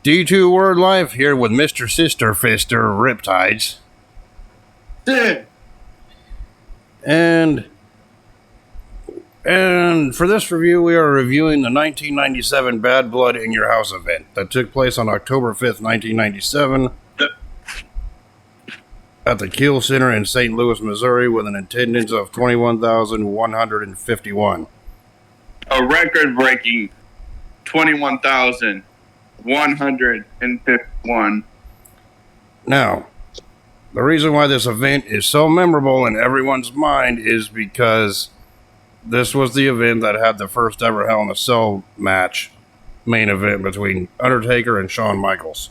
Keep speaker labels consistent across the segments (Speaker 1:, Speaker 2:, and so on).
Speaker 1: D2 Word Life here with Mr. Sister Fister Riptides.
Speaker 2: Yeah.
Speaker 1: And for this review, we are reviewing the 1997 Bad Blood in Your House event that took place on October 5th, 1997 at the Kiel Center in St. Louis, Missouri with an attendance of 21,151.
Speaker 2: A record-breaking 21,151.
Speaker 1: Now, the reason why this event is so memorable in everyone's mind is because this was the event that had the first ever Hell in a Cell match, main event between Undertaker and Shawn Michaels.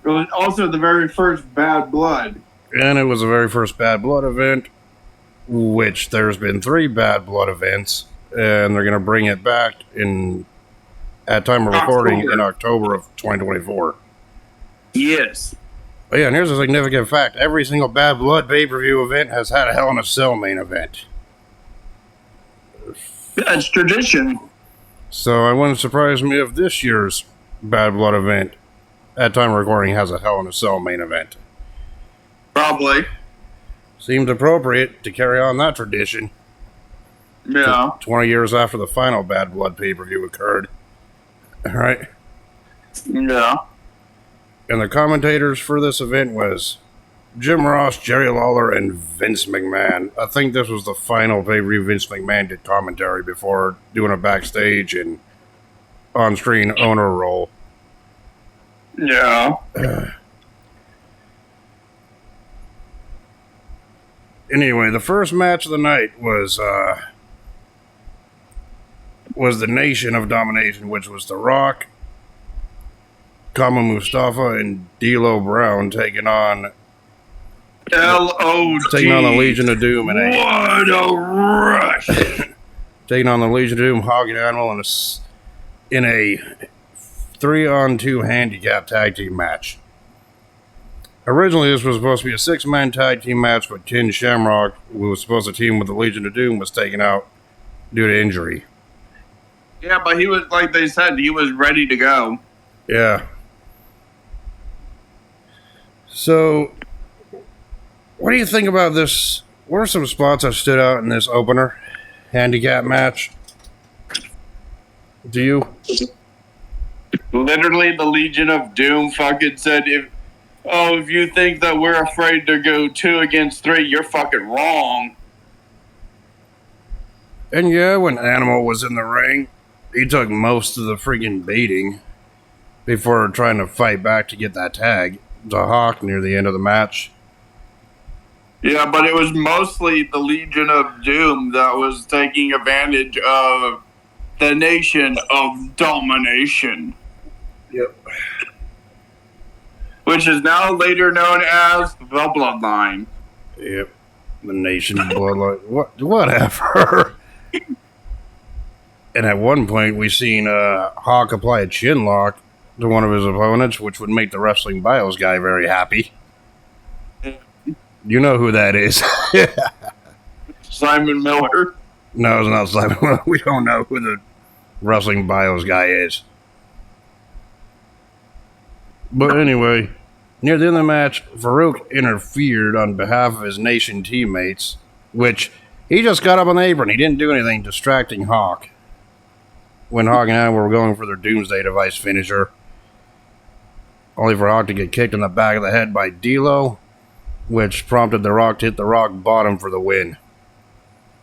Speaker 2: It was also the very first Bad Blood.
Speaker 1: And it was the very first Bad Blood event, which there's been 3 Bad Blood events, and they're going to bring it back at time of recording in October of 2024.
Speaker 2: Yes.
Speaker 1: But yeah, and here's a significant fact. Every single Bad Blood pay-per-view event has had a Hell in a Cell main event.
Speaker 2: That's tradition.
Speaker 1: So it wouldn't surprise me if this year's Bad Blood event at time of recording has a Hell in a Cell main event.
Speaker 2: Probably.
Speaker 1: Seems appropriate to carry on that tradition.
Speaker 2: Yeah.
Speaker 1: 20 years after the final Bad Blood pay-per-view occurred. Alright?
Speaker 2: Yeah.
Speaker 1: And the commentators for this event was Jim Ross, Jerry Lawler, and Vince McMahon. I think this was the final pay-per-view Vince McMahon did commentary before doing a backstage and on-screen owner role.
Speaker 2: Yeah.
Speaker 1: Anyway, the first match of the night was the Nation of Domination, which was The Rock, Kama Mustafa, and D'Lo Brown taking on
Speaker 2: L.O.D.
Speaker 1: the Legion of Doom
Speaker 2: What a rush!
Speaker 1: taking on the Legion of Doom, Hog and Animal in a 3-on-2 handicap tag team match. Originally, this was supposed to be a 6-man tag team match, but Ken Shamrock, who was supposed to team with the Legion of Doom, was taken out due to injury.
Speaker 2: Yeah, but he was, like they said, he was ready to go.
Speaker 1: Yeah. So, what do you think about this? What are some spots that stood out in this opener handicap match? Do you?
Speaker 2: Literally, the Legion of Doom fucking said, if you think that we're afraid to go 2 against 3, you're fucking wrong.
Speaker 1: And yeah, when Animal was in the ring, he took most of the freaking beating before trying to fight back to get that tag to Hawk near the end of the match.
Speaker 2: Yeah, but it was mostly the Legion of Doom that was taking advantage of the Nation of Domination.
Speaker 1: Yep.
Speaker 2: Which is now later known as the Bloodline.
Speaker 1: Yep. The Nation of Bloodline. Whatever. And at one point, we seen Hawk apply a chin lock to one of his opponents, which would make the Wrestling Bios guy very happy. You know who that is.
Speaker 2: Simon Miller.
Speaker 1: No, it's not Simon Miller. We don't know who the Wrestling Bios guy is. But anyway, near the end of the match, Farouk interfered on behalf of his Nation teammates, which he just got up on the apron. He didn't do anything distracting Hawk when Hawk and Animal were going for their Doomsday Device finisher, only for Hawk to get kicked in the back of the head by D'Lo, which prompted The Rock to hit the Rock bottom for the win.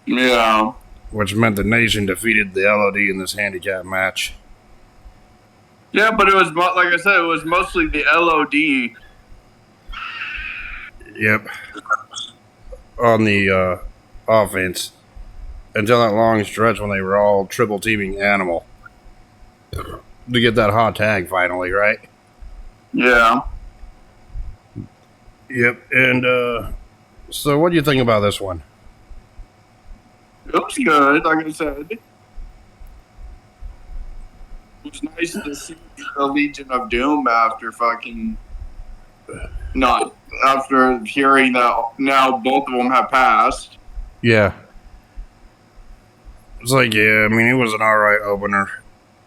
Speaker 2: Yeah.
Speaker 1: Which meant the Nation defeated the LOD in this handicap match.
Speaker 2: Yeah, but it was, like I said, it was mostly the LOD.
Speaker 1: Yep. On the offense. Until that long stretch when they were all triple teaming Animal. To get that hot tag finally, right?
Speaker 2: Yeah.
Speaker 1: Yep. And so what do you think about this one?
Speaker 2: It was good, like I said. It was nice to see the Legion of Doom after hearing that now both of them have passed.
Speaker 1: Yeah. It's like, yeah, I mean, it was an alright opener.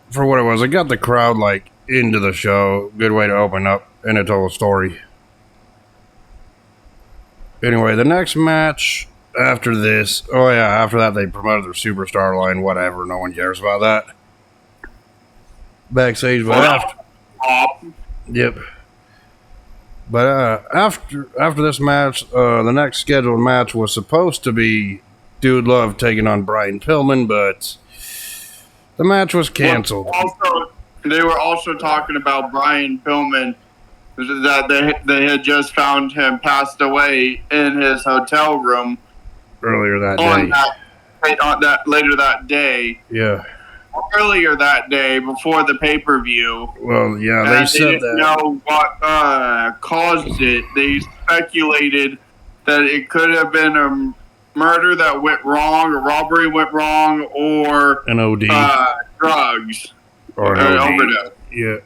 Speaker 1: for what it was. It got the crowd like into the show. Good way to open up and it told a story. Anyway, the next match after this, after that they promoted their superstar line. Whatever, no one cares about that. Backstage, but yep. But after this match, the next scheduled match was supposed to be Dude Love taking on Brian Pillman, but the match was canceled.
Speaker 2: They were also talking about Brian Pillman, that they had just found him passed away in his hotel room
Speaker 1: earlier that day.
Speaker 2: Later that day.
Speaker 1: Yeah.
Speaker 2: Earlier that day, before the pay-per-view.
Speaker 1: Well, yeah, they said
Speaker 2: didn't know what caused it. They speculated that it could have been a murder that went wrong, a robbery went wrong, or
Speaker 1: an OD,
Speaker 2: drugs,
Speaker 1: or an
Speaker 2: overdose.
Speaker 1: Yeah.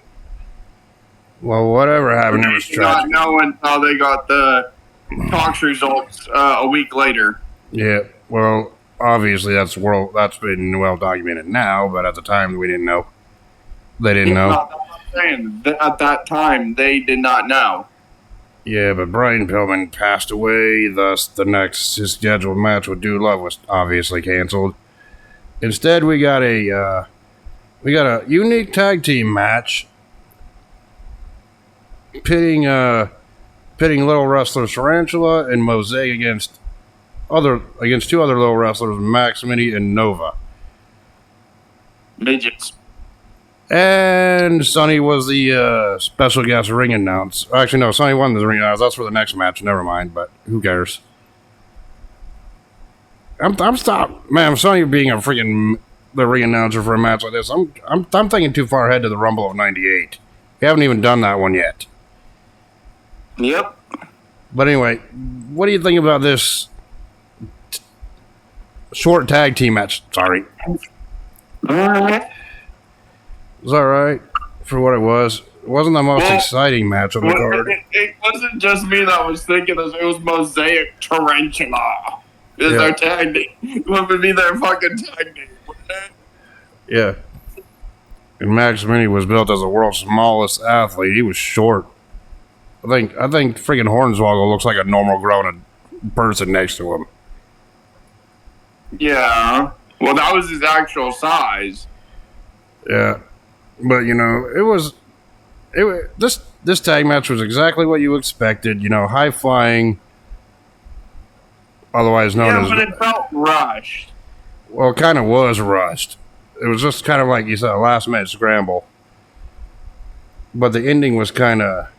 Speaker 1: Well, whatever happened, it was tragic.
Speaker 2: Not knowing how they got the tox results a week later.
Speaker 1: Yeah. Well, obviously that's been well documented now, but at the time we didn't know. They didn't know.
Speaker 2: That's what I'm saying. At that time, they did not know.
Speaker 1: Yeah, but Brian Pillman passed away, thus the next scheduled match with Dude Love was obviously canceled. Instead, we got a unique tag team match pitting little wrestler Tarantula and Mosaic against two other little wrestlers, Max Mini and Nova.
Speaker 2: Midgets.
Speaker 1: And Sonny was the special guest ring announcer. Actually, no, Sonny won the ring announcer. That's for the next match. Never mind, but who cares? I'm stopped, man. Sonny being the ring announcer for a match like this. I'm thinking too far ahead to the Rumble of '98. We haven't even done that one yet.
Speaker 2: Yep.
Speaker 1: But anyway, what do you think about this short tag team match? Sorry. It was alright for what it was. It wasn't the most exciting match on the card.
Speaker 2: It wasn't just me that was thinking this. It was Mosaic Tarantula. Is their tag name. What would be their fucking tag name?
Speaker 1: Yeah. And Max Mini was built as the world's smallest athlete. He was short. I think freaking Hornswoggle looks like a normal grown person next to him.
Speaker 2: Yeah. Well, that was his actual size.
Speaker 1: Yeah. But, this tag match was exactly what you expected. High flying, otherwise known as...
Speaker 2: Yeah, but it felt rushed.
Speaker 1: Well, it kind of was rushed. It was just kind of like you said, a last minute scramble. But the ending was kind of...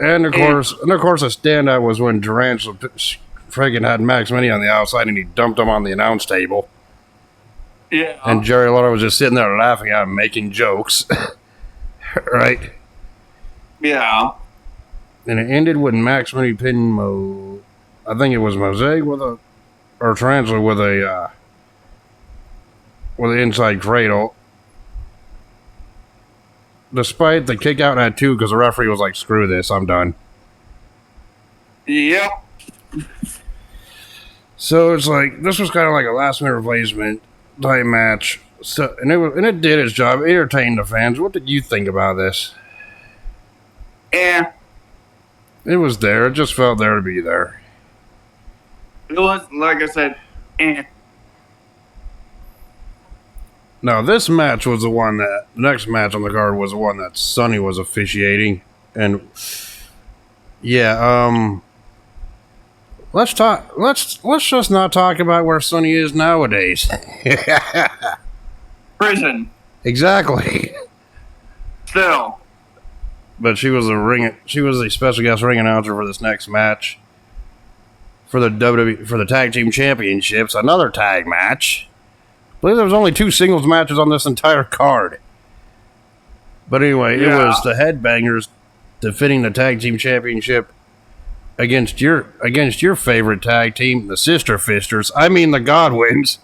Speaker 1: And of course, the standout was when Tarantula friggin' had Max Mini on the outside and he dumped him on the announce table.
Speaker 2: Yeah.
Speaker 1: And Jerry Lawler was just sitting there laughing at him, making jokes. Right?
Speaker 2: Yeah.
Speaker 1: And it ended with Max Mini pinning I think it was Mosaic or Tarantula with an inside cradle. Despite the kick out at 2, because the referee was like, screw this, I'm done.
Speaker 2: Yep.
Speaker 1: So it's like, this was kind of like a last minute replacement type match. So, and it did its job. It entertained the fans. What did you think about this?
Speaker 2: It
Speaker 1: was there. It just felt there to be there.
Speaker 2: It was, like I said,
Speaker 1: No, this match was the next match on the card was the one that Sonny was officiating. And, yeah, let's just not talk about where Sonny is nowadays.
Speaker 2: Prison.
Speaker 1: Exactly.
Speaker 2: Still.
Speaker 1: But she was a special guest ring announcer for this next match. For the WWE, for the Tag Team Championships, another tag match. I believe there was only 2 singles matches on this entire card. But anyway, It was the Headbangers defending the Tag Team Championship against your favorite tag team, the Sister Fisters. I mean the Godwins,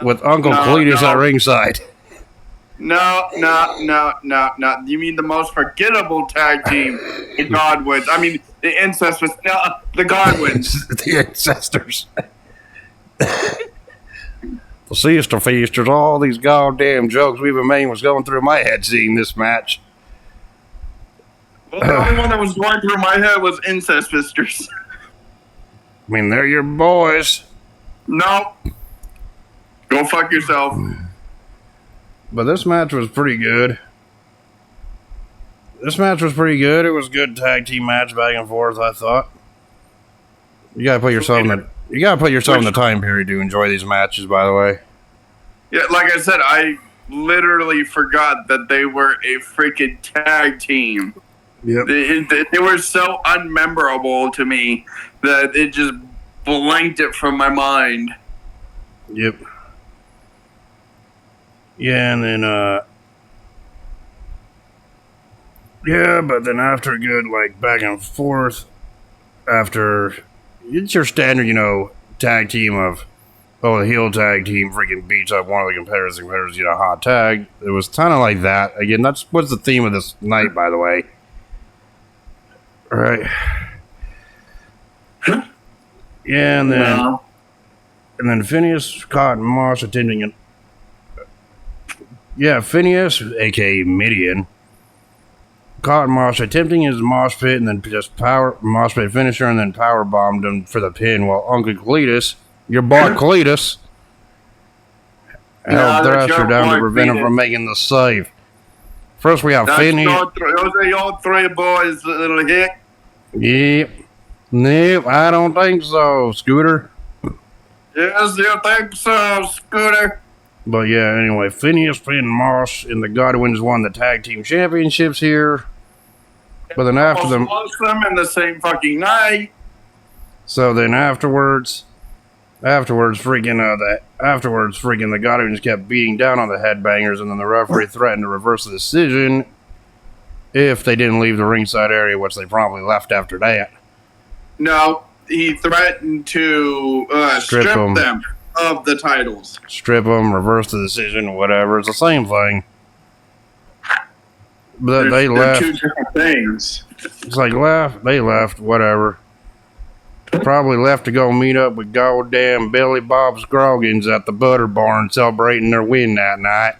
Speaker 1: with Uncle Cletus at ringside.
Speaker 2: No. You mean the most forgettable tag team, the Godwins. I mean, the Ancestors. No, the Godwins.
Speaker 1: The Ancestors. Sister Feasters, all these goddamn jokes we've been making was going through my head seeing this match.
Speaker 2: Well, the only one that was going through my head was Incest Sisters.
Speaker 1: I mean, they're your boys.
Speaker 2: No. Go fuck yourself.
Speaker 1: But this match was pretty good. It was a good tag team match back and forth, I thought. You gotta put yourself in the time period to enjoy these matches, by the way.
Speaker 2: Yeah, like I said, I literally forgot that they were a freaking tag team.
Speaker 1: Yep.
Speaker 2: They were so unmemorable to me that it just blanked it from my mind.
Speaker 1: Yep. Yeah, and then, but then after a good, back and forth, after, it's your standard, tag team of, the heel tag team freaking beats up one of the competitors get a hot tag. It was kind of like that. Again, that's what's the theme of this night, by the way. All right. Yeah, and then Phineas caught Moss attempting it. Yeah, Phineas, aka Midian, caught Moss attempting his mosh pit and then just mosh pit finisher and then power bombed him for the pin while Uncle Cletus, your boy Cletus, held Thrasher down to prevent him from making the save. First we have Phineas.
Speaker 2: Those are your three boys, little hick.
Speaker 1: Yep. Nope, I don't think so, Scooter.
Speaker 2: Yes, you think so, Scooter.
Speaker 1: But yeah, anyway, Phineas pinned Moss and the Godwins won the tag team championships here. But then after them,
Speaker 2: lost them in the same fucking night.
Speaker 1: So then afterwards, freaking the Godwins kept beating down on the headbangers, and then the referee threatened to reverse the decision if they didn't leave the ringside area, which they promptly left after that.
Speaker 2: No, he threatened to strip them of the titles.
Speaker 1: Strip them, reverse the decision, whatever. It's the same thing. But they left.
Speaker 2: Two different things.
Speaker 1: It's like they left, whatever. Probably left to go meet up with goddamn Billy Bob Scroggins at the Butter Barn celebrating their win that night.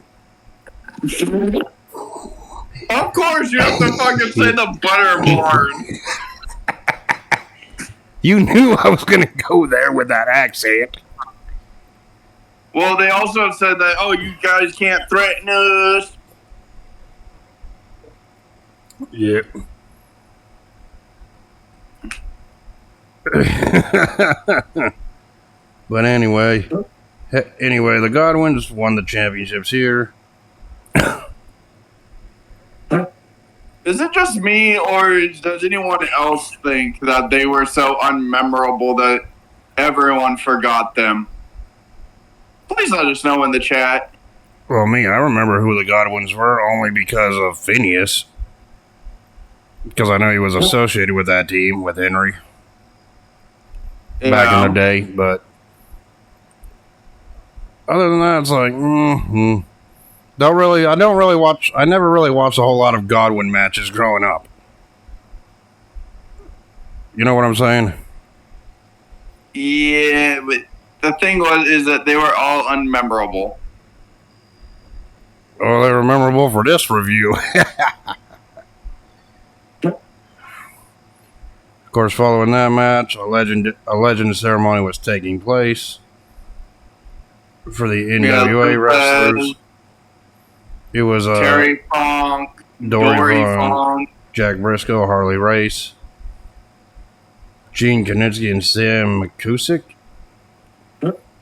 Speaker 2: Of course you have to fucking say the Butter Barn.
Speaker 1: You knew I was gonna go there with that accent.
Speaker 2: Well, they also said that, you guys can't threaten us.
Speaker 1: Yep. But anyway, the Godwins won the championships here.
Speaker 2: Is it just me, or does anyone else think that they were so unmemorable that everyone forgot them? Please let us know in the chat.
Speaker 1: Well, I remember who the Godwins were only because of Phineas. Because I know he was associated with that team, with Henry. Yeah. Back in the day, but other than that, it's like, I never really watched a whole lot of Godwin matches growing up. You know what I'm saying?
Speaker 2: Yeah, but the thing is that they were all unmemorable.
Speaker 1: Oh, they were memorable for this review. Of course, following that match, a legend ceremony was taking place for the NWA wrestlers. It was
Speaker 2: Terry Funk, Dory Funk,
Speaker 1: Jack Briscoe, Harley Race, Gene Knitsky, and Sam McCusick.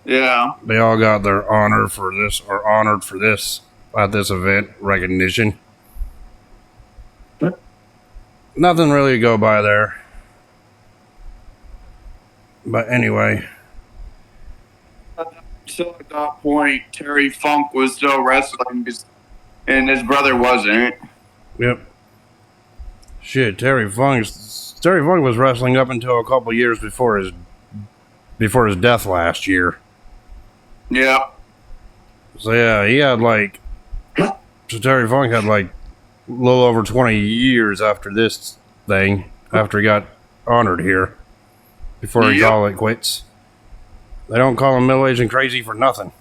Speaker 2: Yeah.
Speaker 1: They all got their honored for this at this event recognition. Nothing really to go by there. But anyway.
Speaker 2: So at that point, Terry Funk was still wrestling, and his brother wasn't.
Speaker 1: Yep. Shit, Terry Funk was wrestling up until a couple years before his death last year.
Speaker 2: Yeah.
Speaker 1: So yeah, Terry Funk had a little over 20 years after this thing, after he got honored here, before he called it quits. They don't call him middle-aged and crazy for nothing.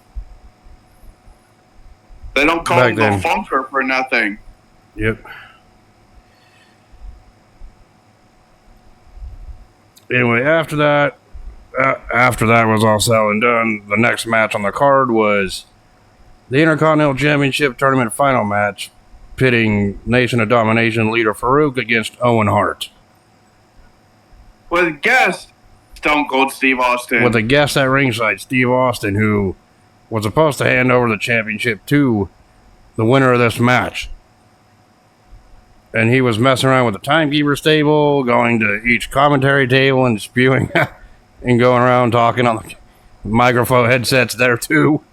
Speaker 2: They don't call
Speaker 1: Back
Speaker 2: him
Speaker 1: then.
Speaker 2: the Funker for nothing.
Speaker 1: Yep. Anyway, after that was all said and done, the next match on the card was the Intercontinental Championship Tournament final match, pitting Nation of Domination leader Farouk against Owen Hart.
Speaker 2: With guest Stone Cold Steve Austin.
Speaker 1: With a guest at ringside, Steve Austin, who was supposed to hand over the championship to the winner of this match. And he was messing around with the timekeeper's table, going to each commentary table and spewing and going around talking on the microphone headsets there too.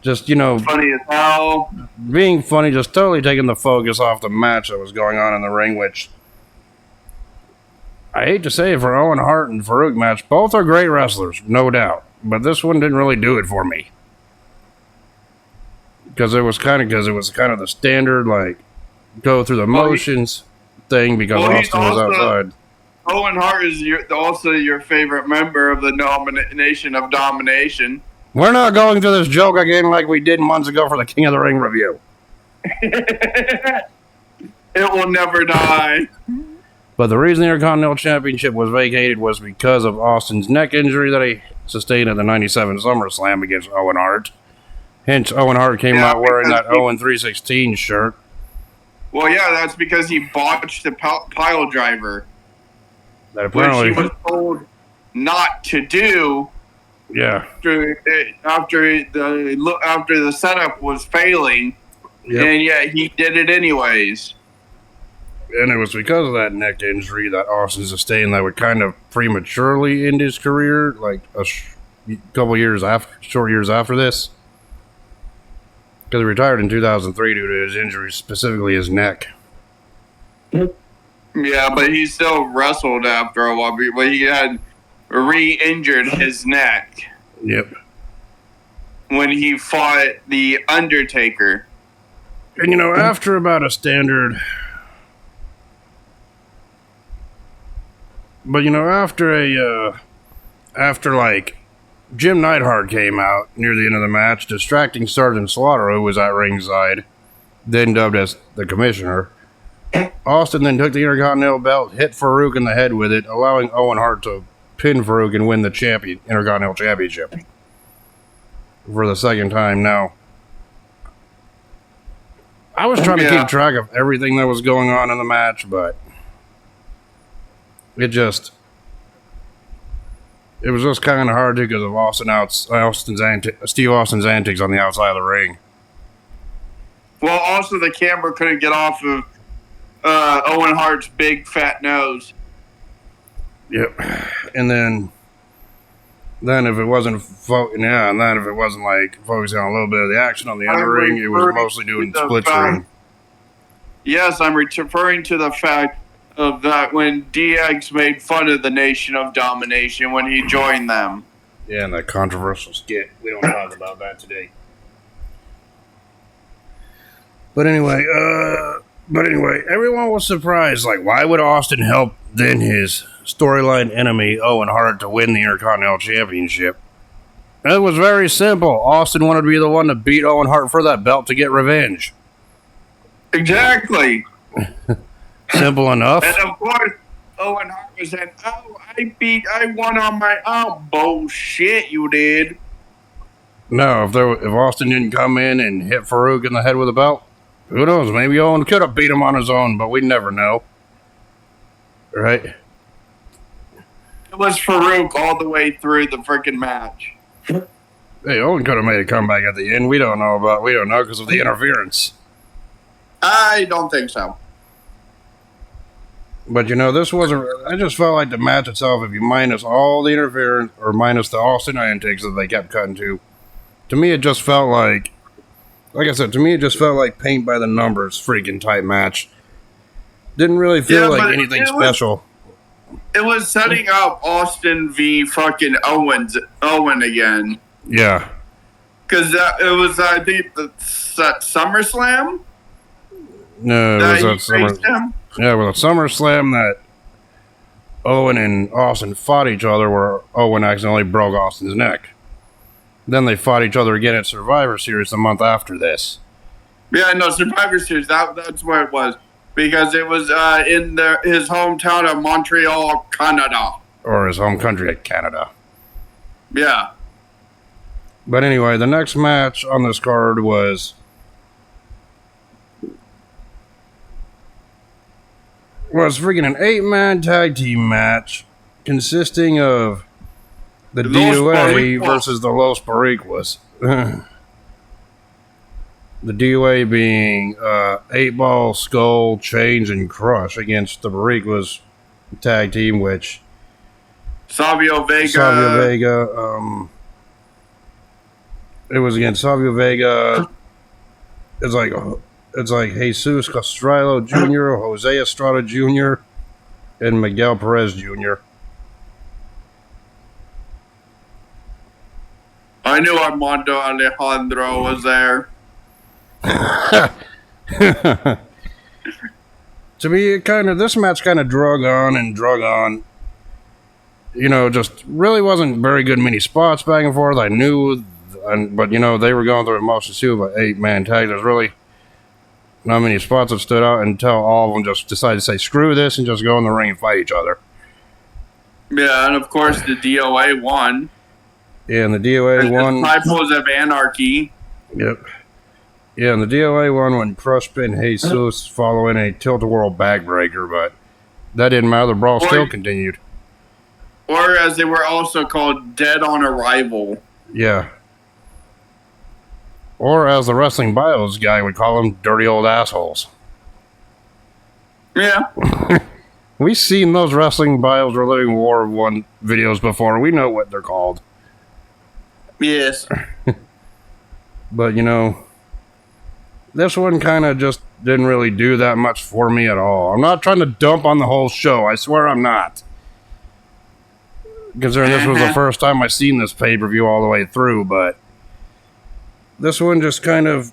Speaker 1: Just,
Speaker 2: Funny as hell.
Speaker 1: being funny, just totally taking the focus off the match that was going on in the ring, which I hate to say it for Owen Hart and Farouk match. Both are great wrestlers, no doubt. But this one didn't really do it for me. Because it was kind of the standard, like, go through the motions thing because Austin was outside.
Speaker 2: Owen Hart is also your favorite member of the Nation of Domination.
Speaker 1: We're not going through this joke again like we did months ago for the King of the Ring review.
Speaker 2: It will never die.
Speaker 1: But the reason the Intercontinental Championship was vacated was because of Austin's neck injury that he sustained at the 97 SummerSlam against Owen Hart. Hence, Owen Hart came out wearing that Owen 316 shirt.
Speaker 2: Well, yeah, that's because he botched the pile driver.
Speaker 1: That apparently,
Speaker 2: which he was told not to do.
Speaker 1: Yeah.
Speaker 2: After the setup was failing, and yet he did it anyways.
Speaker 1: And it was because of that neck injury that Austin sustained that would kind of prematurely end his career, like short years after this. Because he retired in 2003 due to his injury, specifically his neck.
Speaker 2: Yeah, but he still wrestled after a while, but he had re-injured his neck.
Speaker 1: Yep.
Speaker 2: When he fought The Undertaker.
Speaker 1: And after about a standard... But after like Jim Neidhart came out near the end of the match, distracting Sergeant Slaughter, who was at ringside, then dubbed as the Commissioner. Austin then took the Intercontinental belt, hit Farouk in the head with it, allowing Owen Hart to pin Farouk and win the Intercontinental Championship for the second time. Now, I was trying to keep track of everything that was going on in the match, but it was just kind of hard to because of Steve Austin's antics on the outside of the ring.
Speaker 2: Well, also the camera couldn't get off of Owen Hart's big fat nose.
Speaker 1: Yep, and then if it wasn't like focusing on a little bit of the action on the under ring, it was mostly doing split screen.
Speaker 2: Yes, I'm referring to the fact of that when DX made fun of the Nation of Domination when he joined them.
Speaker 1: Yeah, and that controversial skit. We don't talk about that today. But anyway, everyone was surprised. Like, why would Austin help then his storyline enemy, Owen Hart, to win the Intercontinental Championship? It was very simple. Austin wanted to be the one to beat Owen Hart for that belt to get revenge.
Speaker 2: Exactly.
Speaker 1: Simple enough.
Speaker 2: And of course, Owen Hart was saying, I won on my own. Bullshit, you did.
Speaker 1: No, if Austin didn't come in and hit Farouk in the head with a belt, who knows? Maybe Owen could have beat him on his own, but we never know. Right?
Speaker 2: It was Farouk all the way through the freaking match.
Speaker 1: Hey, Owen could have made a comeback at the end. We don't know because of the interference.
Speaker 2: I don't think so.
Speaker 1: But I just felt like the match itself, if you minus all the interference or minus the Austin antics that they kept cutting to me it just felt like I said, to me it just felt like paint by the numbers freaking type match. Didn't really feel like anything special.
Speaker 2: It was setting up Austin v fucking Owen again.
Speaker 1: Yeah.
Speaker 2: Because it was, I think, that SummerSlam?
Speaker 1: No, it was at SummerSlam that Owen and Austin fought each other where Owen accidentally broke Austin's neck. Then they fought each other again at Survivor Series the month after this.
Speaker 2: Yeah, no, Survivor Series. That's where it was, because it was in his hometown of Montreal, Canada,
Speaker 1: or his home country at Canada.
Speaker 2: Yeah.
Speaker 1: But anyway, the next match on this card was freaking an 8-man tag team match consisting of the DOA versus the Los Boricuas. The DOA being 8-Ball, Skull, Change, and Crush against the Boricuas tag team, which
Speaker 2: Savio Vega.
Speaker 1: It was against Savio Vega. It's like Jesus Castrelo Jr., Jose Estrada Jr., and Miguel Perez Jr.
Speaker 2: I knew Armando Alejandro was there.
Speaker 1: To me, this match kind of drug on. You know, just really wasn't very good many spots back and forth. I knew, but you know, they were going through emotions too. But 8-man tag, there's really not many spots that stood out until all of them just decided to say screw this and just go in the ring and fight each other.
Speaker 2: Yeah, and of course the DOA won.
Speaker 1: Yeah, and the DOA won.
Speaker 2: Disciples of Anarchy.
Speaker 1: Yep. Yeah, and the DOA won when Crush pinned Jesus following a tilt-a-whirl backbreaker, but that didn't matter. The brawl still continued.
Speaker 2: Or as they were also called, Dead on Arrival.
Speaker 1: Yeah. Or as the Wrestling Bios guy would call them, dirty old assholes.
Speaker 2: Yeah.
Speaker 1: We've seen those Wrestling Bios Reliving War 1 videos before. We know what they're called.
Speaker 2: Yes.
Speaker 1: But, you know, this one kind of just didn't really do that much for me at all. I'm not trying to dump on the whole show. I swear I'm not. Considering this was the first time I seen this pay-per-view all the way through, but this one just kind of,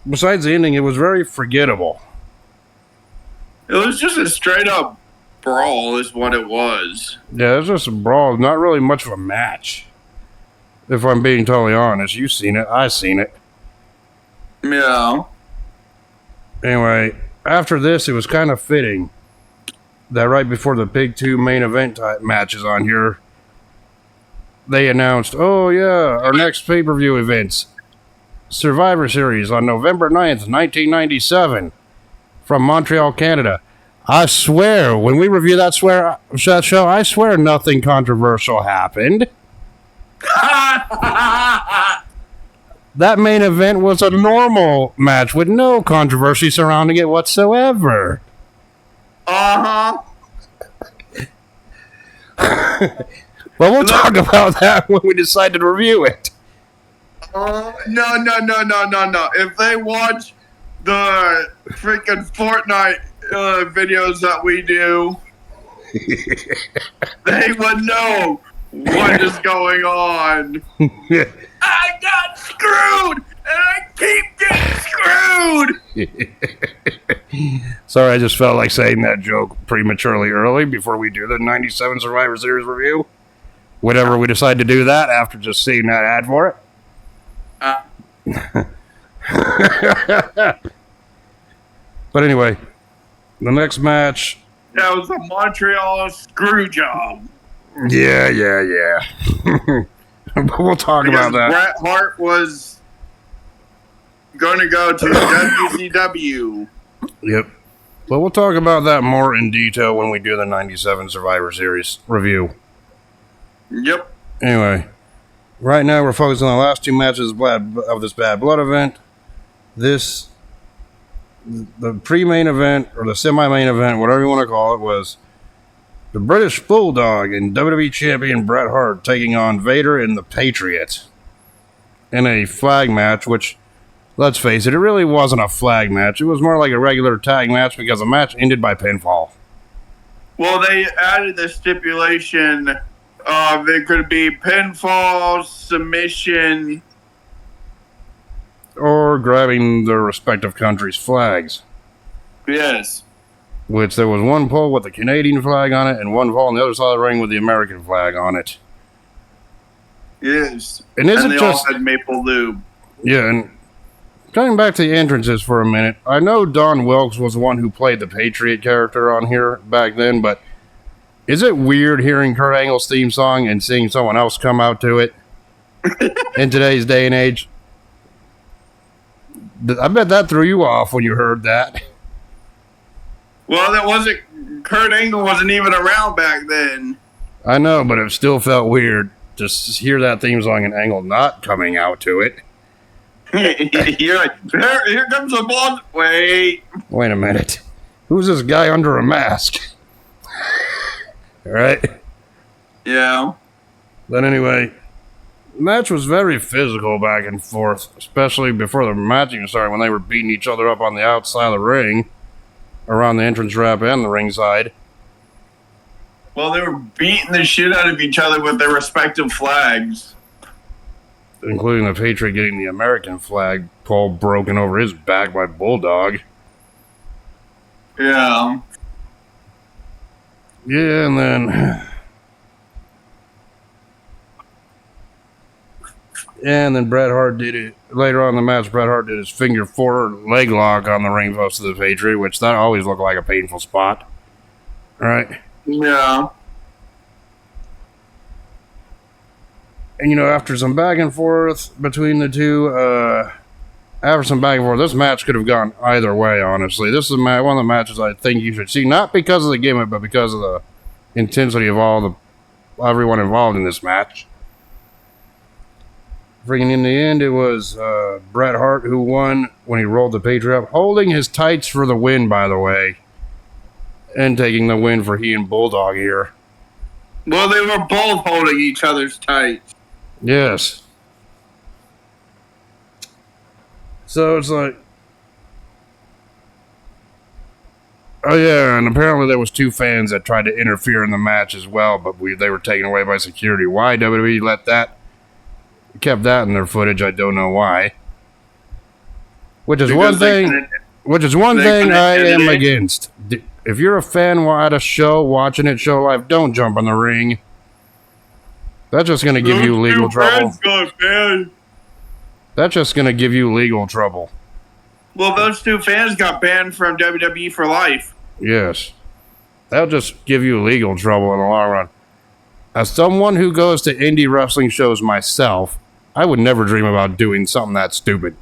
Speaker 1: besides the ending, it was very forgettable.
Speaker 2: It was just a straight-up brawl is what it was.
Speaker 1: Yeah, it was just a brawl. Not really much of a match. If I'm being totally honest. You've seen it. I've seen it.
Speaker 2: Yeah.
Speaker 1: Anyway, after this, it was kind of fitting that right before the big 2 main event type matches on here, they announced, oh yeah, our next pay-per-view events, Survivor Series on November 9th, 1997, from Montreal, Canada. I swear, when we review that show, I swear nothing controversial happened. That main event was a normal match with no controversy surrounding it whatsoever.
Speaker 2: Uh-huh.
Speaker 1: Well, we'll talk about that when we decide to review it.
Speaker 2: No. If they watch the freaking Fortnite videos that we do, they would know what is going on. I got screwed, and I keep getting screwed.
Speaker 1: Sorry, I just felt like saying that joke prematurely early before we do the 97 Survivor Series review. Whenever we decide to do that after just seeing that ad for it. But anyway, the next match.
Speaker 2: That was a Montreal screw job.
Speaker 1: Yeah. But we'll talk about that.
Speaker 2: Bret Hart was going to go to WCW.
Speaker 1: Yep. But we'll talk about that more in detail when we do the 97 Survivor Series review.
Speaker 2: Yep.
Speaker 1: Anyway, right now we're focused on the last 2 matches of this Bad Blood event. The pre-main event, or the semi-main event, whatever you want to call it, was the British Bulldog and WWE Champion Bret Hart taking on Vader and the Patriot in a flag match, which, let's face it, it really wasn't a flag match. It was more like a regular tag match because the match ended by pinfall.
Speaker 2: Well, they added the stipulation of it could be pinfall, submission,
Speaker 1: or grabbing their respective countries' flags.
Speaker 2: Yes.
Speaker 1: Which there was one pole with the Canadian flag on it and one pole on the other side of the ring with the American flag on it.
Speaker 2: Yes.
Speaker 1: And is it
Speaker 2: they
Speaker 1: just...
Speaker 2: all had maple lube.
Speaker 1: Yeah, and coming back to the entrances for a minute, I know Don Wilkes was the one who played the Patriot character on here back then, but is it weird hearing Kurt Angle's theme song and seeing someone else come out to it in today's day and age? I bet that threw you off when you heard that.
Speaker 2: Well, that wasn't... Kurt Angle wasn't even around back then.
Speaker 1: I know, but it still felt weird to hear that theme song and Angle not coming out to it.
Speaker 2: You're like, here comes the boss. Wait
Speaker 1: a minute. Who's this guy under a mask? Right?
Speaker 2: Yeah.
Speaker 1: But anyway, the match was very physical back and forth, especially before the match even started when they were beating each other up on the outside of the ring, around the entrance ramp and the ringside.
Speaker 2: Well, they were beating the shit out of each other with their respective flags.
Speaker 1: Including the Patriot getting the American flag pole broken over his back by Bulldog.
Speaker 2: Yeah.
Speaker 1: Yeah, and then... And then Bret Hart did it. Later on in the match, Bret Hart did his finger four leg lock on the ring post of the Patriot, which that always looked like a painful spot. Right?
Speaker 2: Yeah.
Speaker 1: And, you know, after some back and forth between the two, this match could have gone either way, honestly. This is one of the matches I think you should see, not because of the gimmick, but because of the intensity of everyone involved in this match. Freaking in the end, it was Bret Hart who won when he rolled the Patriot up, holding his tights for the win, by the way, and taking the win for he and Bulldog here.
Speaker 2: Well, they were both holding each other's tights.
Speaker 1: Yes. So it's like, oh yeah, and apparently there was two fans that tried to interfere in the match as well, but they were taken away by security. Why WWE kept that in their footage? I don't know why. Which is one thing I am against. If you're a fan at a show, watching it show live, don't jump in the ring. That's just going to give you legal trouble. That's just going to give you legal trouble.
Speaker 2: Well, those two fans got banned from WWE for life.
Speaker 1: Yes. That'll just give you legal trouble in the long run. As someone who goes to indie wrestling shows myself, I would never dream about doing something that stupid.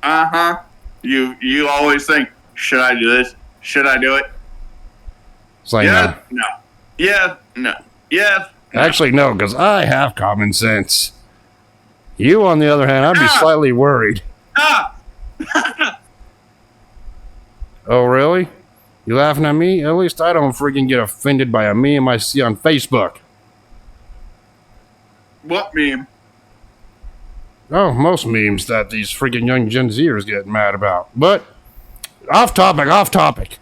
Speaker 2: Uh-huh. You always think, should I do this? Should I do it?
Speaker 1: It's like,
Speaker 2: yeah, no. Yeah, no. Yeah. No.
Speaker 1: Actually, no, because I have common sense. You, on the other hand, I'd be slightly worried. Oh, really? You laughing at me? At least I don't freaking get offended by a meme I see on Facebook.
Speaker 2: What meme?
Speaker 1: Oh, most memes that these freaking young Gen Zers get mad about. But, off topic. Off topic.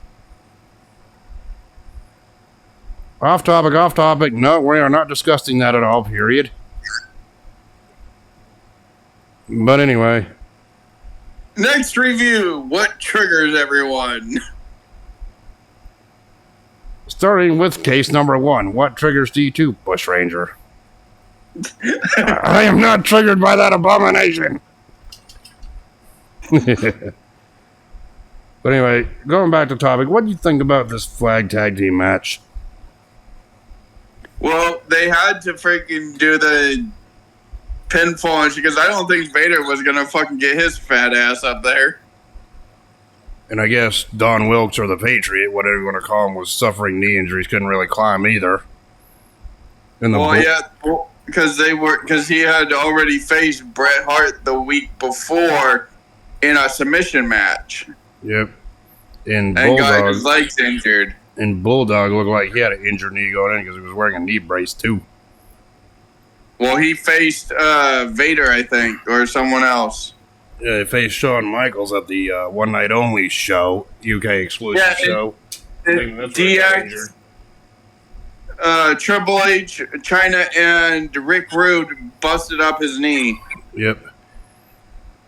Speaker 1: No, we are not discussing that at all, period. But anyway.
Speaker 2: Next review. What triggers everyone?
Speaker 1: Starting with case number 1. What triggers D2, Bush Ranger? I am not triggered by that abomination. But anyway, going back to topic, what do you think about this flag tag team match?
Speaker 2: Well, they had to freaking do the pinfall because I don't think Vader was going to fucking get his fat ass up there.
Speaker 1: And I guess Don Wilkes or the Patriot, whatever you want to call him, was suffering knee injuries, couldn't really climb either.
Speaker 2: Because he had already faced Bret Hart the week before in a submission match.
Speaker 1: Yep. And
Speaker 2: got his legs injured.
Speaker 1: And Bulldog looked like he had an injured knee going in because he was wearing a knee brace too.
Speaker 2: Well, he faced Vader, I think, or someone else.
Speaker 1: Yeah, he faced Shawn Michaels at the One Night Only show, UK exclusive show.
Speaker 2: DX, Triple H, China, and Rick Rude busted up his knee.
Speaker 1: Yep.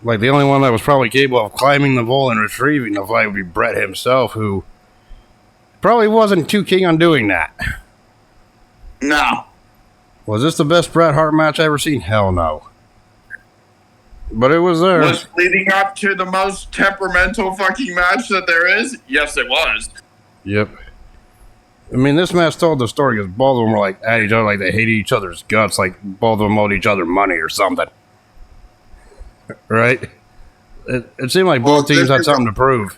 Speaker 1: Like, the only one that was probably capable of climbing the pole and retrieving the flag would be Bret himself, who probably wasn't too keen on doing that.
Speaker 2: No.
Speaker 1: Was this the best Bret Hart match I ever seen? Hell no. But it was there.
Speaker 2: Was leading up to the most temperamental fucking match that there is? Yes, it was.
Speaker 1: Yep. I mean, this match told the story because both of them were like at each other, like they hated each other's guts, like both of them owed each other money or something. Right? It seemed like both teams had something to prove.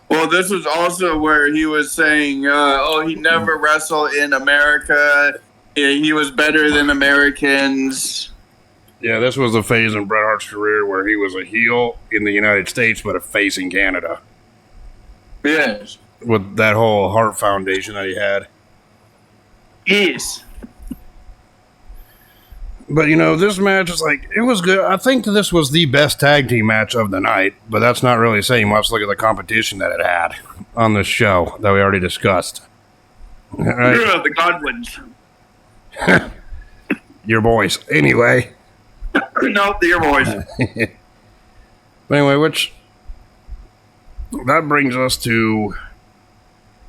Speaker 2: Well, this was also where he was saying, he never wrestled in America. He was better than Americans.
Speaker 1: Yeah, this was a phase in Bret Hart's career where he was a heel in the United States, but a face in Canada.
Speaker 2: Yes.
Speaker 1: With that whole Hart Foundation that he had.
Speaker 2: Yes.
Speaker 1: But, you know, this match is like, it was good. I think this was the best tag team match of the night, but that's not really saying much. Look at the competition that it had on this show that we already discussed. Right?
Speaker 2: Yeah, the Godwins.
Speaker 1: Your boys. Anyway.
Speaker 2: No, they're your boys.
Speaker 1: But anyway, that brings us to...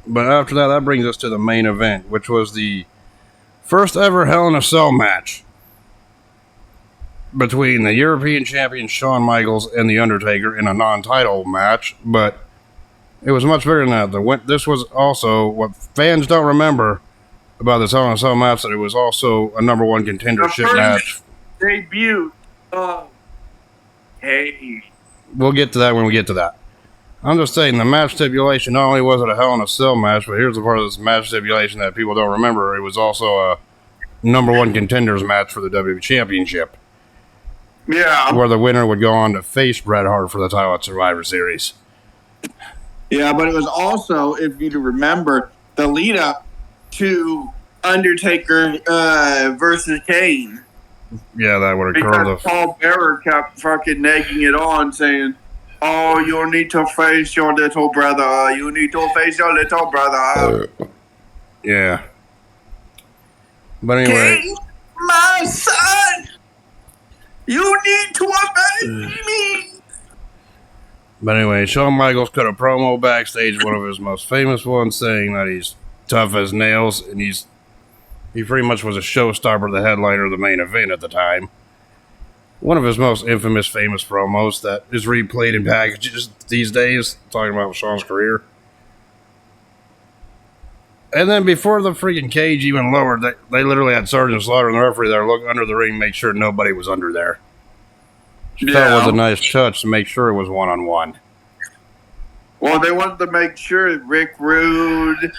Speaker 1: But after that brings us to the main event, which was the first ever Hell in a Cell match between the European champion Shawn Michaels and The Undertaker in a non-title match, but it was much bigger than that. This was also, what fans don't remember about this Hell in a Cell match, that it was also a number one contendership match.
Speaker 2: Debut. Hey.
Speaker 1: We'll get to that when we get to that. I'm just saying, the match stipulation, not only was it a Hell in a Cell match, but here's the part of this match stipulation that people don't remember. It was also a number one contenders match for the WWE Championship.
Speaker 2: Yeah.
Speaker 1: Where the winner would go on to face Bret Hart for the title at Survivor Series.
Speaker 2: Yeah, but it was also, if you remember, the lead up to Undertaker versus Kane.
Speaker 1: Yeah, that would occur.
Speaker 2: Because Paul Bearer kept fucking nagging it on, saying, "Oh, you need to face your little brother. You need to face your little brother."
Speaker 1: Yeah. But anyway.
Speaker 2: King, my son, you need to obey me.
Speaker 1: But anyway, Shawn Michaels cut a promo backstage, one of his most famous ones, saying that he's tough as nails, and he pretty much was a showstopper, the headliner of the main event at the time. One of his most infamous, famous promos that is replayed in packages these days, talking about Shawn's career. And then before the freaking cage even lowered, they literally had Sergeant Slaughter and the referee there look under the ring, make sure nobody was under there. That was a nice touch to make sure it was one-on-one.
Speaker 2: Well, they wanted to make sure Rick Rude,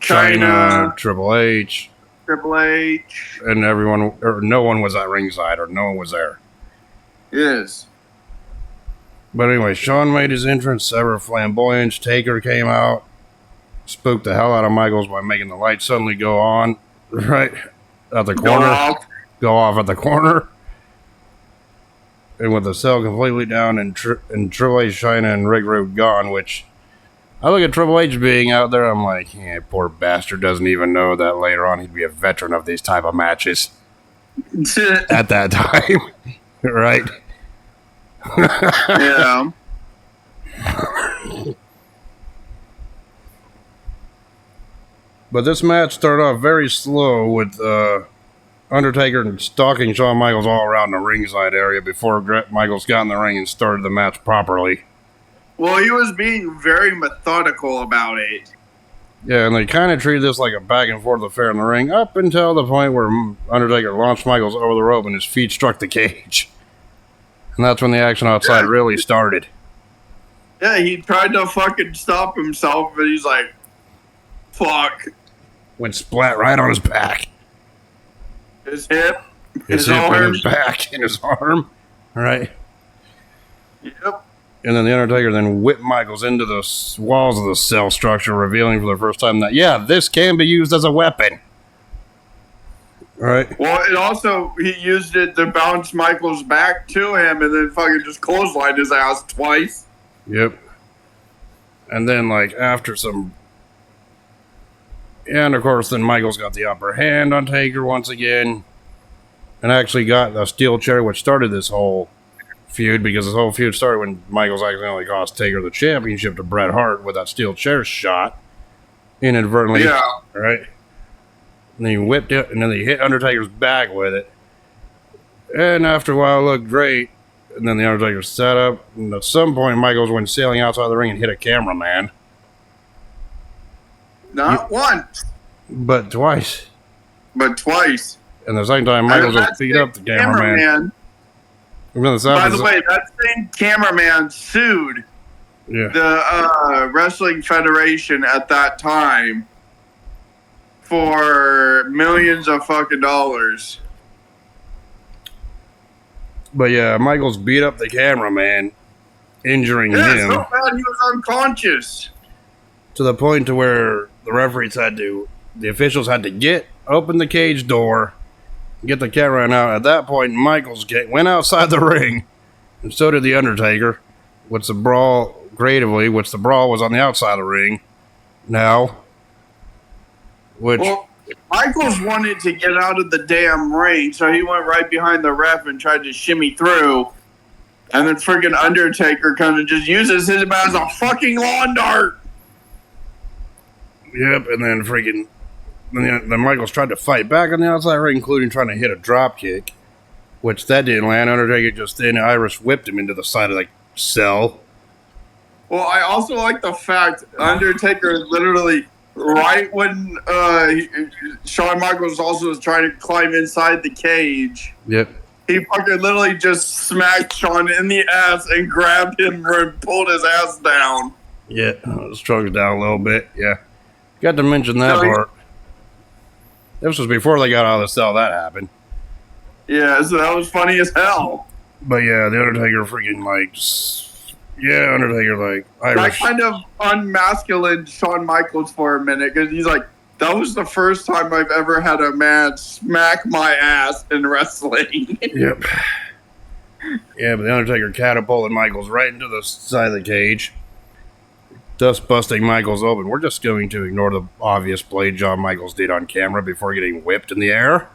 Speaker 2: China,
Speaker 1: Triple H, and everyone, or no one was at ringside, or no one was there.
Speaker 2: Yes.
Speaker 1: But anyway, Shawn made his entrance, ever flamboyant. Taker came out, spooked the hell out of Michaels by making the lights suddenly go on, right at the corner, go off at the corner. And with the cell completely down and Triple H, China, and Rick Rude gone, which I look at Triple H being out there, I'm like, yeah, poor bastard doesn't even know that later on he'd be a veteran of these type of matches at that time, right?
Speaker 2: Yeah.
Speaker 1: But this match started off very slow with Undertaker stalking Shawn Michaels all around the ringside area before Michaels got in the ring and started the match properly.
Speaker 2: Well, he was being very methodical about it.
Speaker 1: Yeah, and they kind of treated this like a back and forth affair in the ring up until the point where Undertaker launched Michaels over the rope and his feet struck the cage. And that's when the action outside really started.
Speaker 2: Yeah, he tried to fucking stop himself, but he's like, fuck.
Speaker 1: Went splat right on his back.
Speaker 2: His hip,
Speaker 1: his hip, and his back, and his arm. Right?
Speaker 2: Yep.
Speaker 1: And then the Undertaker then whipped Michaels into the walls of the cell structure, revealing for the first time that, yeah, this can be used as a weapon. Right?
Speaker 2: Well, it also, he used it to bounce Michaels back to him and then fucking just clotheslined his ass twice.
Speaker 1: Yep. And then, like, after some... And, of course, then Michaels got the upper hand on Taker once again. And actually got a steel chair, which started this whole feud, because this whole feud started when Michaels accidentally cost Taker the championship to Bret Hart with that steel chair shot. Inadvertently.
Speaker 2: Yeah.
Speaker 1: Right? And then he whipped it, and then he hit Undertaker's back with it. And after a while, it looked great. And then the Undertaker sat up, and at some point, Michaels went sailing outside the ring and hit a cameraman.
Speaker 2: Not once,
Speaker 1: but twice.
Speaker 2: But twice.
Speaker 1: And the second time, Michaels just beat up the cameraman.
Speaker 2: By the way, that same cameraman sued the Wrestling Federation at that time for millions of fucking dollars.
Speaker 1: But yeah, Michaels beat up the cameraman, injuring him.
Speaker 2: So bad he was unconscious.
Speaker 1: To the point to where the officials had to open the cage door, get the camera out. At that point, Michaels went outside the ring, and so did the Undertaker, which the brawl was on the outside of the ring now.
Speaker 2: Michaels wanted to get out of the damn ring, so he went right behind the ref and tried to shimmy through. And then freaking Undertaker kind of just uses him as a fucking lawn dart.
Speaker 1: Yep, and then then Michaels tried to fight back on the outside ring, including trying to hit a drop kick, which that didn't land. Undertaker just then Irish whipped him into the side of the cell.
Speaker 2: Well, I also like the fact Undertaker literally, right when Shawn Michaels also was trying to climb inside the cage.
Speaker 1: Yep.
Speaker 2: He fucking literally just smacked Shawn in the ass and grabbed him and pulled his ass down.
Speaker 1: Yeah, strung it down a little bit, yeah. Got to mention that part. This was before they got out of the cell. That happened.
Speaker 2: Yeah, so that was funny as hell.
Speaker 1: But yeah, the Undertaker freaking Irish.
Speaker 2: That kind of unmasculined Shawn Michaels for a minute because he's like, that was the first time I've ever had a man smack my ass in wrestling.
Speaker 1: Yep. Yeah, but the Undertaker catapulted Michaels right into the side of the cage, thus busting Michaels open. We're just going to ignore the obvious blade job Michaels did on camera before getting whipped in the air.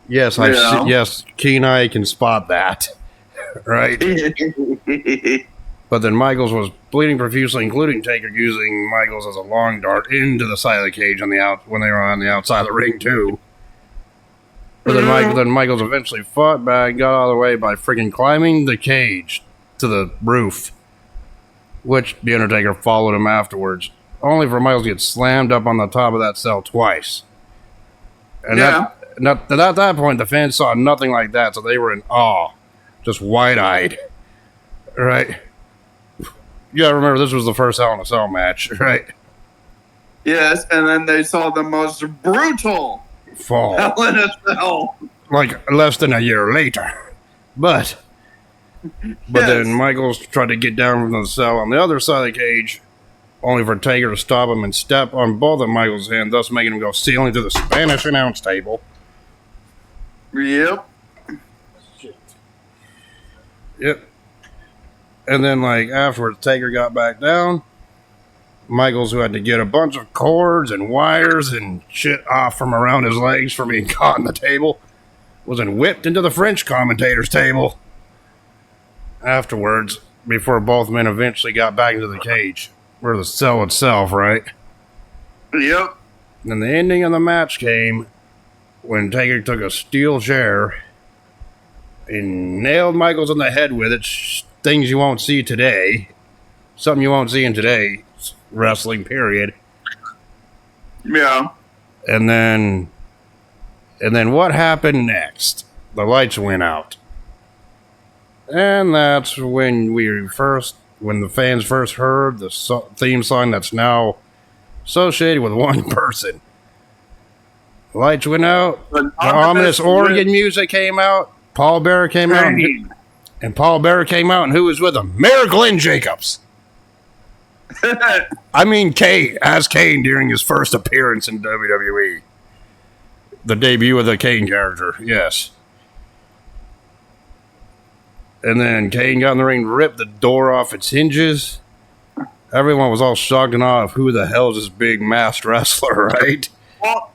Speaker 1: Yes, yes, keen eye can spot that, right? But then Michaels was bleeding profusely, including Taker using Michaels as a long dart into the side of the cage when they were on the outside of the ring too. But then Michaels eventually fought back, got out of the way by freaking climbing the cage to the roof, which the Undertaker followed him afterwards, only for Michaels to get slammed up on the top of that cell twice. And at that point, the fans saw nothing like that, so they were in awe, just wide-eyed. Right? You gotta remember, this was the first Hell in a Cell match, right?
Speaker 2: Yes, and then they saw the most brutal
Speaker 1: fall.
Speaker 2: Hell in a Cell.
Speaker 1: Like, less than a year later. But then Michaels tried to get down from the cell on the other side of the cage, only for Taker to stop him and step on both of Michaels' hands, thus making him go sailing through the Spanish announce table.
Speaker 2: Yep.
Speaker 1: Shit. Yep. And then, afterwards, Taker got back down. Michaels, who had to get a bunch of cords and wires and shit off from around his legs from being caught in the table, was then whipped into the French commentator's table. Afterwards, before both men eventually got back into the cage, or the cell itself, right?
Speaker 2: Yep.
Speaker 1: And then the ending of the match came when Taker took a steel chair and nailed Michaels in the head with it. Things you won't see today. Something you won't see in today's wrestling, period.
Speaker 2: Yeah. And
Speaker 1: then what happened next? The lights went out. And that's when the fans first heard the theme song that's now associated with one person. The lights went out. The ominous organ music came out. Paul Bearer came out. And Paul Bearer came out, and who was with him? Mayor Glenn Jacobs. I mean Kane, as Kane during his first appearance in WWE. The debut of the Kane character, yes. And then Kane got in the ring, ripped the door off its hinges. Everyone was all shocked and awe of who the hell is this big masked wrestler, right?
Speaker 2: Well,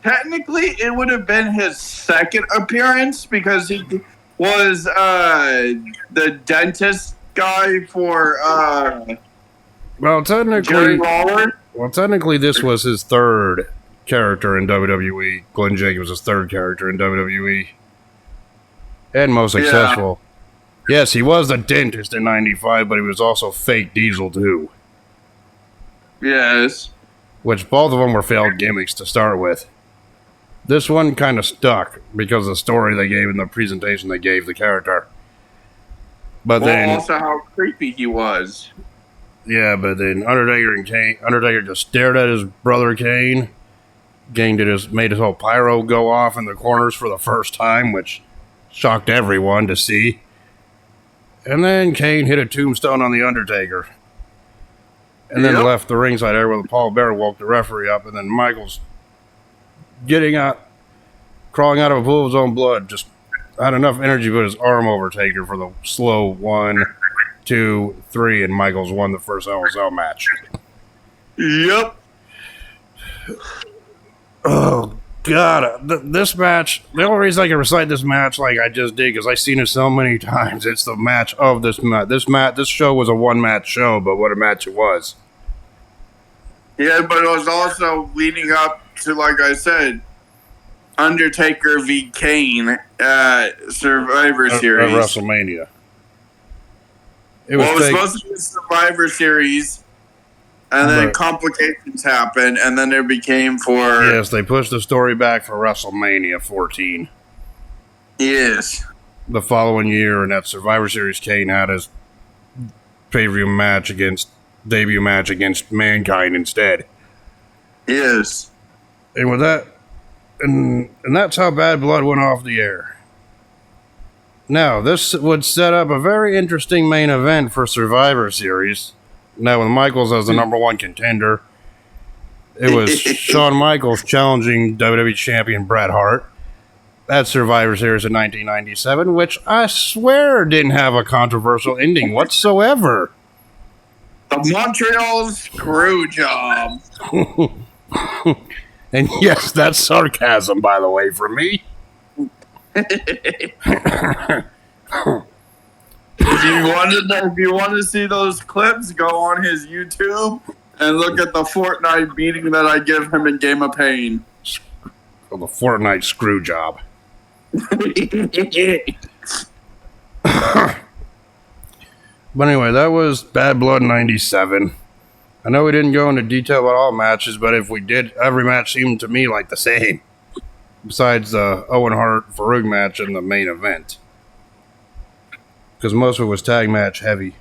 Speaker 2: technically, it would have been his second appearance because he was the dentist guy for
Speaker 1: Jerry
Speaker 2: Lawler.
Speaker 1: Well, technically, this was his third character in WWE. Glenn Jacobs was his third character in WWE. And most successful. Yes, he was the dentist in 95, but he was also fake Diesel too.
Speaker 2: Yes.
Speaker 1: Which both of them were failed gimmicks to start with. This one kind of stuck because of the story they gave and the presentation they gave the character. But then
Speaker 2: also how creepy he was.
Speaker 1: Yeah, but then Undertaker just stared at his brother Kane. Kane made his whole pyro go off in the corners for the first time, which shocked everyone to see. And then Kane hit a tombstone on the Undertaker. And then left the ringside area where Paul Bearer woke the referee up, and then Michaels crawling out of a pool of his own blood, just had enough energy to put his arm over Taker for the slow 1, 2, 3, and Michaels won the first Hell in a Cell match.
Speaker 2: Yep.
Speaker 1: Oh, God. This match, the only reason I can recite this match like I just did, because I've seen it so many times, it's the match of this match. This show was a one-match show, but what a match it was.
Speaker 2: Yeah, but it was also leading up to, like I said, Undertaker v. Kane at Survivor Series.
Speaker 1: At WrestleMania.
Speaker 2: It was supposed to be a Survivor Series, and then complications happened, and then it became for...
Speaker 1: Yes, they pushed the story back for WrestleMania 14.
Speaker 2: Yes.
Speaker 1: The following year, in that Survivor Series, Kane had his debut match against Mankind instead.
Speaker 2: Yes.
Speaker 1: And with that, and that's how Bad Blood went off the air. Now, this would set up a very interesting main event for Survivor Series. Now, with Michaels as the number one contender, it was Shawn Michaels challenging WWE Champion Bret Hart at Survivor Series in 1997, which I swear didn't have a controversial ending whatsoever.
Speaker 2: The Montreal screw job.
Speaker 1: And yes, that's sarcasm, by the way, from me.
Speaker 2: If you want to see those clips, go on his YouTube and look at the Fortnite beating that I give him in Game of Pain.
Speaker 1: Well, the Fortnite screw job. But anyway, that was Bad Blood 97. I know we didn't go into detail about all matches, but if we did, every match seemed to me like the same. Besides the Owen Hart Farouk match in the main event. Because most of it was tag match heavy.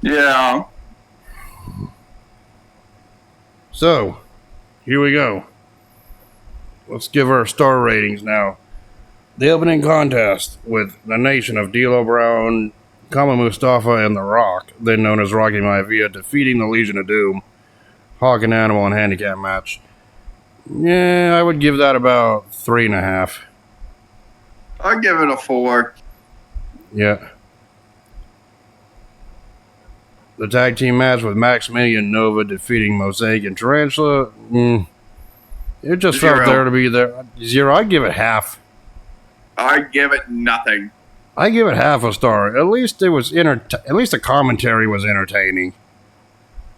Speaker 2: Yeah.
Speaker 1: So, here we go. Let's give our star ratings now. The opening contest with the Nation of D'Lo Brown, Kama Mustafa, and The Rock, then known as Rocky Maivia, defeating the Legion of Doom, Hawk and Animal, and handicap match. Yeah, I would give that about 3.5.
Speaker 2: I'd give it a 4.
Speaker 1: Yeah. The tag team match with Max Mini and Nova defeating Mosaic and Tarantula. It just felt there to be there. 0. I'd give it half.
Speaker 2: I'd give it nothing.
Speaker 1: I give it half a star. At least it was at least the commentary was entertaining.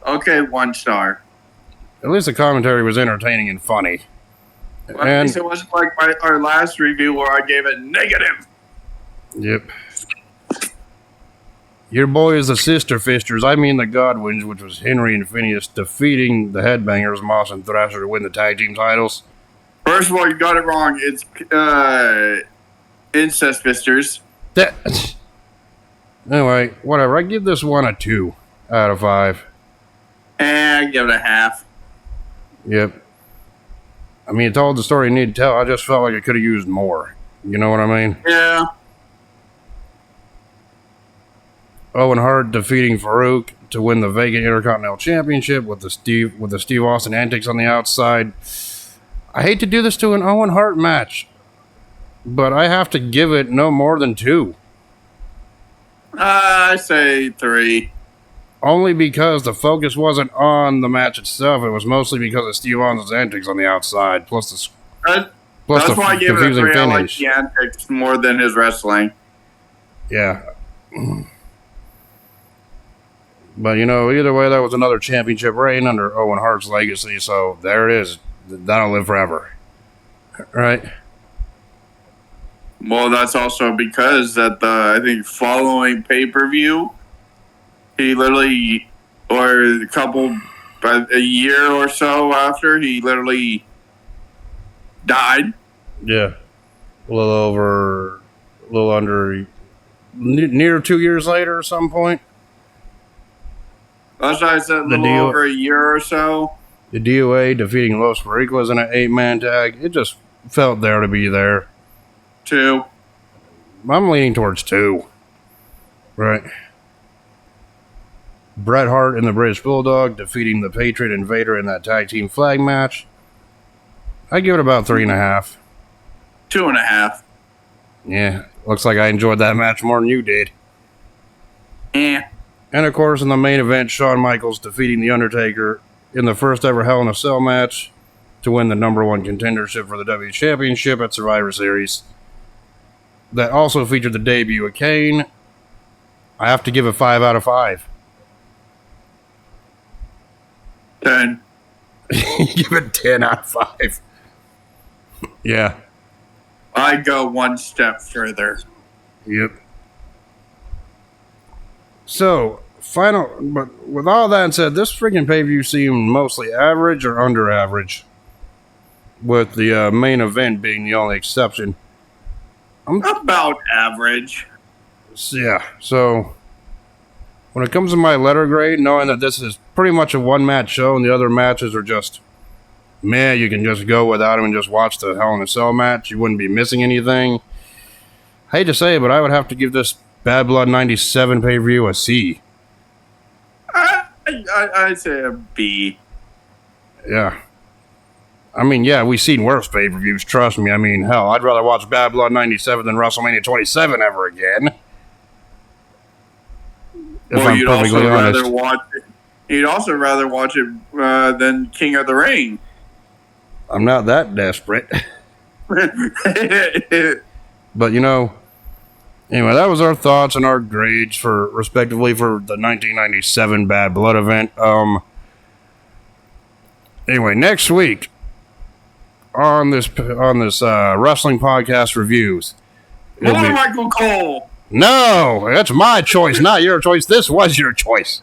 Speaker 2: Okay, 1 star.
Speaker 1: At least the commentary was entertaining and funny.
Speaker 2: Well, at least it wasn't like our last review where I gave it negative.
Speaker 1: Yep. Your boy is the Sister Fisters. I mean the Godwins, which was Henry and Phineas defeating the Headbangers, Moss and Thrasher, to win the tag team titles.
Speaker 2: First of all, you got it wrong. It's Incest Fisters.
Speaker 1: Anyway, whatever. I give this one a 2 out of 5.
Speaker 2: And I give it a half.
Speaker 1: Yep. I mean, it told the story it needed to tell. I just felt like it could have used more. You know what I mean?
Speaker 2: Yeah.
Speaker 1: Owen Hart defeating Farouk to win the vacant Intercontinental Championship with the Steve Austin antics on the outside. I hate to do this to an Owen Hart match, but I have to give it no more than 2.
Speaker 2: I say 3.
Speaker 1: Only because the focus wasn't on the match itself. It was mostly because of Steve Austin's antics on the outside, plus the
Speaker 2: That's why I gave it a 3.
Speaker 1: finish.
Speaker 2: I like the antics more than his wrestling.
Speaker 1: Yeah. But, either way, that was another championship reign under Owen Hart's legacy, so there it is. that'll live forever. Right?
Speaker 2: Well, that's also because that I think following pay-per-view, he literally, or a year or so after, he literally died.
Speaker 1: Yeah. A little under, near 2 years later or some point.
Speaker 2: That's why I said a little over a year or so.
Speaker 1: The DOA defeating Los Maricuas in an 8-man tag. It just felt there to be there.
Speaker 2: 2.
Speaker 1: I'm leaning towards 2. Right. Bret Hart and the British Bulldog defeating the Patriot and Vader in that tag team flag match. I give it about 3.5.
Speaker 2: 2.5.
Speaker 1: Yeah, looks like I enjoyed that match more than you did.
Speaker 2: Yeah.
Speaker 1: And of course, in the main event, Shawn Michaels defeating The Undertaker in the first ever Hell in a Cell match to win the #1 contendership for the W Championship at Survivor Series. That also featured the debut of Kane. I have to give it 5 out of 5.
Speaker 2: 10.
Speaker 1: Give it 10 out of 5. Yeah.
Speaker 2: I go one step further.
Speaker 1: Yep. So, but with all that said, this freaking pay-per-view seemed mostly average or under average, with the main event being the only exception.
Speaker 2: About average.
Speaker 1: Yeah, so when it comes to my letter grade, knowing that this is pretty much a one-match show and the other matches are just, man, you can just go without them and just watch the Hell in a Cell match. You wouldn't be missing anything. I hate to say it, but I would have to give this Bad Blood 97 pay-per-view a C.
Speaker 2: I'd say a B.
Speaker 1: Yeah. I mean, yeah, we've seen worse pay-per-views, trust me. I mean, hell, I'd rather watch Bad Blood 97 than WrestleMania 27 ever again. If
Speaker 2: Well,
Speaker 1: I'm perfectly honest.
Speaker 2: You'd also rather watch it than King of the Ring.
Speaker 1: I'm not that desperate. But, you know, anyway, that was our thoughts and our grades for, respectively, for the 1997 Bad Blood event. Anyway, next week on this wrestling podcast reviews,
Speaker 2: Michael Cole.
Speaker 1: No, that's my choice, not your choice. This was your choice.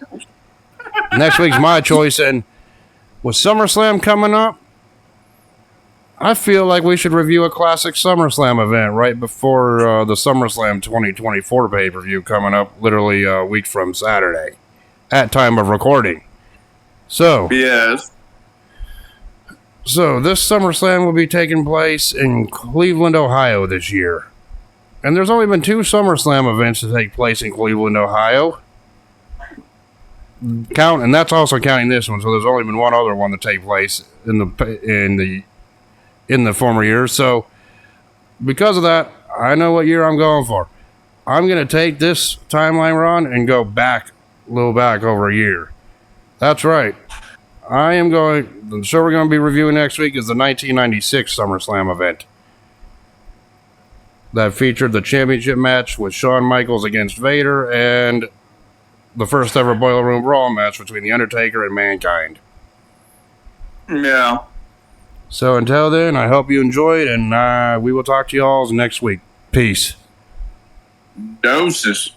Speaker 1: Next week's my choice, and with SummerSlam coming up, I feel like we should review a classic SummerSlam event right before the SummerSlam 2024 pay-per-view coming up literally a week from Saturday at time of recording. So,
Speaker 2: yes.
Speaker 1: So this SummerSlam will be taking place in Cleveland, Ohio this year. And there's only been 2 SummerSlam events to take place in Cleveland, Ohio. And that's also counting this one, so there's only been one other one to take place in the former years. So because of that, I know what year I'm going for. I'm going to take this timeline run and go back, a little back over a year. That's right. The show we're going to be reviewing next week is the 1996 SummerSlam event. That featured the championship match with Shawn Michaels against Vader and the first ever Boiler Room Brawl match between The Undertaker and Mankind.
Speaker 2: Yeah.
Speaker 1: So until then, I hope you enjoyed, and we will talk to you all next week. Peace.
Speaker 2: Doses.